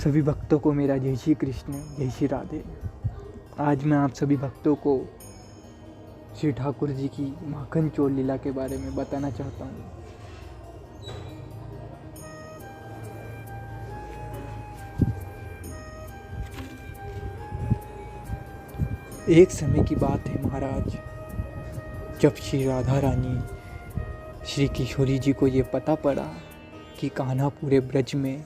सभी भक्तों को मेरा जय श्री कृष्ण, जय श्री राधे। आज मैं आप सभी भक्तों को श्री ठाकुर जी की माखन चोर लीला के बारे में बताना चाहता हूँ। एक समय की बात है महाराज, जब श्री राधा रानी श्री किशोरी जी को ये पता पड़ा कि कान्हा पूरे ब्रज में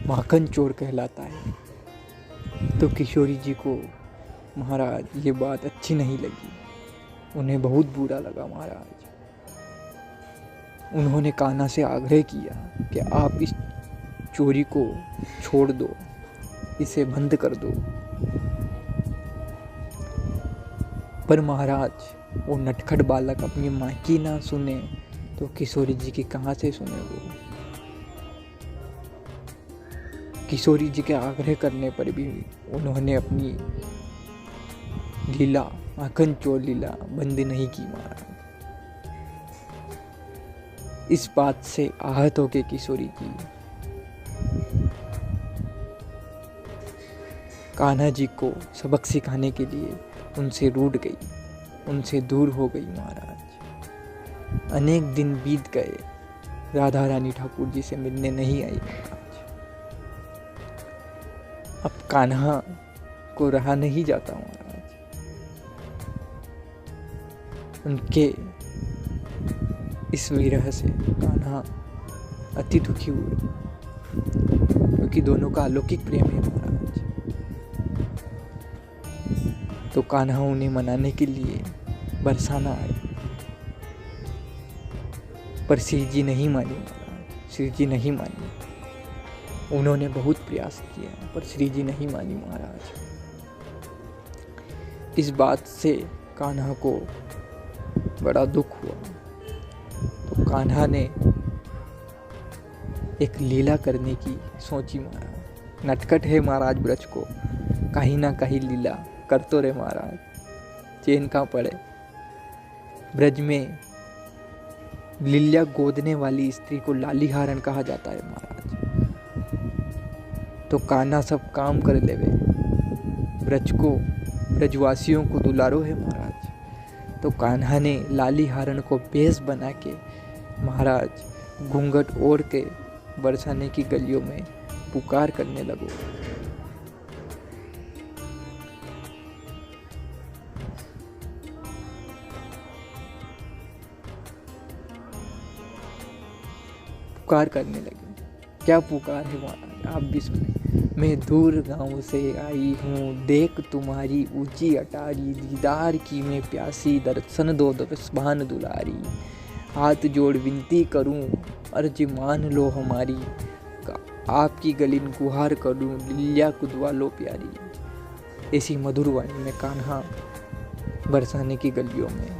माखन चोर कहलाता है, तो किशोरी जी को महाराज ये बात अच्छी नहीं लगी। उन्हें बहुत बुरा लगा महाराज। उन्होंने कान्हा से आग्रह किया कि आप इस चोरी को छोड़ दो, इसे बंद कर दो। पर महाराज वो नटखट बालक अपनी माँ की ना सुने तो किशोरी जी की कहाँ से सुने वो। किशोरी जी के आग्रह करने पर भी उन्होंने अपनी लीला, माखन चोर लीला बंद नहीं की महाराज। इस बात से आहत होकर किशोरी जी कान्हा जी को सबक सिखाने के लिए उनसे रूठ गई, उनसे दूर हो गई महाराज। अनेक दिन बीत गए, राधा रानी ठाकुर जी से मिलने नहीं आई महाराज। अब कान्हा को रहा नहीं जाता महाराज। उनके इस विरह से कान्हा अति दुखी हुए, क्योंकि दोनों का अलौकिक प्रेम है महाराज। तो कान्हा उन्हें मनाने के लिए बरसाना आए, पर श्री जी नहीं मानी महाराज। श्री जी नहीं मानी। उन्होंने बहुत प्रयास किया पर श्री जी नहीं मानी महाराज। इस बात से कान्हा को बड़ा दुख हुआ। तो कान्हा ने एक लीला करने की सोची महाराज। नटखट है महाराज, ब्रज को कहीं ना कहीं लीला कर तो रहे महाराज, चैन कहाँ पड़े। ब्रज में लिल्या गोदने वाली स्त्री को लालीहारन कहा जाता है महाराज। तो कान्हा सब काम कर लेवे, ब्रजवासियों को दुलारो है महाराज। तो कान्हा ने लालीहारन को बेस बना के महाराज घूंघट ओढ़ के बरसाने की गलियों में पुकार करने लगो। पुकार करने लगे। क्या पुकार है महाराज, आप भी सुने। मैं दूर गांव से आई हूँ, देख तुम्हारी ऊंची अटारी, दीदार की मैं प्यासी, दर्शन दो दरसबान दुलारी। हाथ जोड़ विनती करूँ, अर्ज मान लो हमारी, आपकी गलिन गुहार करूँ, लिल्या कुदवा लो प्यारी। ऐसी मधुर वाणी में कान्हा बरसाने की गलियों में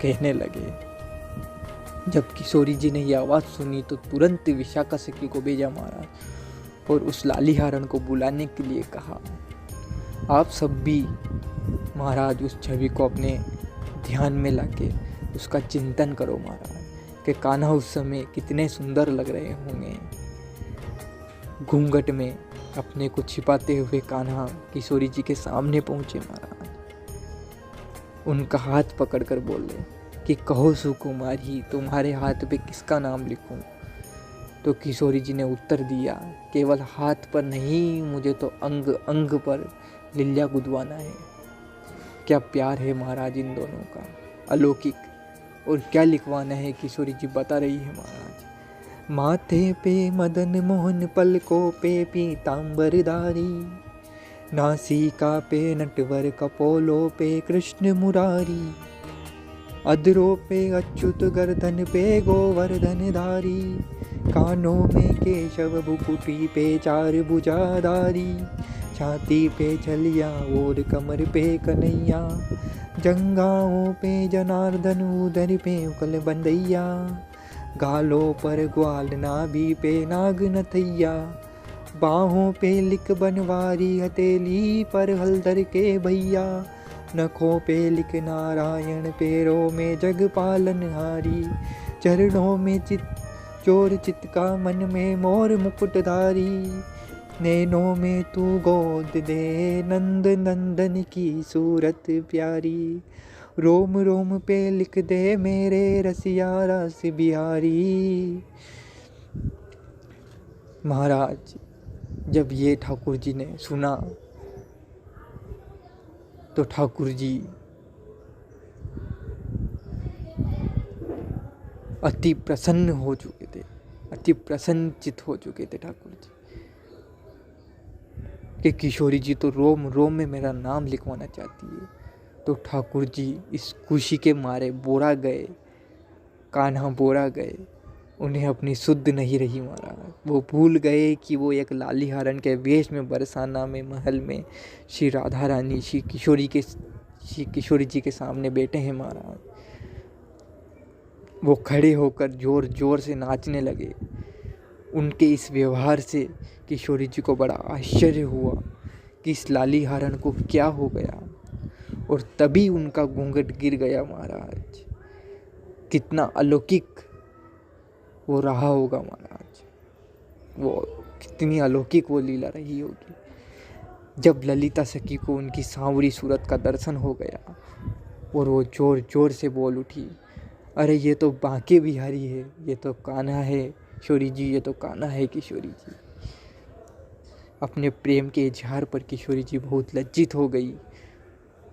कहने लगे। जब किशोरी जी ने यह आवाज़ सुनी तो तुरंत विशाखा सखी को भेजा महाराज और उस लालीहारन को बुलाने के लिए कहा। आप सब भी महाराज उस छवि को अपने ध्यान में लाके उसका चिंतन करो महाराज कि कान्हा उस समय कितने सुंदर लग रहे होंगे। घूंघट में अपने को छिपाते हुए कान्हा किशोरी जी के सामने पहुंचे महाराज। उनका हाथ पकड़कर बोले कि कहो सुकुमारी, तुम्हारे हाथ पे किसका नाम लिखूं। तो किशोरी जी ने उत्तर दिया, केवल हाथ पर नहीं, मुझे तो अंग अंग पर लिल्या गुदवाना है। क्या प्यार है महाराज इन दोनों का, अलौकिक। और क्या लिखवाना है किशोरी जी बता रही है महाराज। माथे पे मदन मोहन, पलकों पे पीतांबरधारी, नासिका पे नटवर, कपोलों पे कृष्ण मुरारी, अधरों पे अच्युत, गर्दन पे गोवर्धन धारी, कानों में केशव, भुकुटी पे चार भुजाधारी, छाती पे छलिया और कमर पे कन्हैया, जंघाओं पे जनार्दन, उदर पे उकल बंदैया, गालों पर ग्वाल, नाभि पे नाग नथैया, बाहों पे लिख बनवारी, हथेली पर हलदर के भैया, नखों पे लिख नारायण, पैरों में जग पालनहारी, चरणों में चोर चित का मन में मोर मुकुटधारी, नैनों में तू गोद दे नंद नंदन की सूरत प्यारी, रोम रोम पे लिख दे मेरे रसिया रस बिहारी। महाराज जब ये ठाकुर जी ने सुना तो ठाकुर जी अति प्रसन्न हो चुके थे, अति प्रसन्नचित हो चुके थे ठाकुर जी कि किशोरी जी तो रोम रोम में मेरा नाम लिखवाना चाहती है। तो ठाकुर जी इस खुशी के मारे बोरा गए, कान्हा बोरा गए, उन्हें अपनी सुध नहीं रही महाराज। वो भूल गए कि वो एक लाली हारन के वेश में बरसाना में महल में श्री राधा रानी श्री किशोरी जी के सामने बैठे हैं महाराज। वो खड़े होकर जोर जोर से नाचने लगे। उनके इस व्यवहार से किशोरी जी को बड़ा आश्चर्य हुआ कि इस लाली हारन को क्या हो गया, और तभी उनका घूंघट गिर गया महाराज। कितना अलौकिक वो रहा होगा महाराज, वो कितनी अलौकिक वो लीला रही होगी। जब ललिता सखी को उनकी सांवरी सूरत का दर्शन हो गया और वो जोर जोर से बोल उठी, अरे ये तो बांके बिहारी है, ये तो कान्हा है किशोरी जी, ये तो कान्हा है किशोरी जी। अपने प्रेम के इजहार पर किशोरी जी बहुत लज्जित हो गई।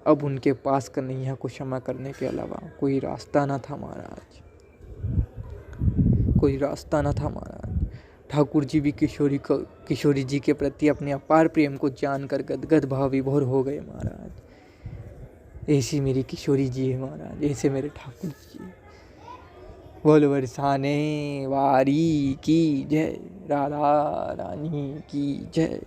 अब उनके पास कन्हैया को क्षमा करने के अलावा कोई रास्ता न था महाराज, कोई रास्ता न था महाराज। ठाकुर जी भी किशोरी जी के प्रति अपने अपार प्रेम को जानकर गदगद भाव विभोर हो गए महाराज। ऐसी मेरी किशोरी जी है महाराज, ऐसे मेरे ठाकुर जी। बोल बरसाने वारी की जय, राधा रानी की जय।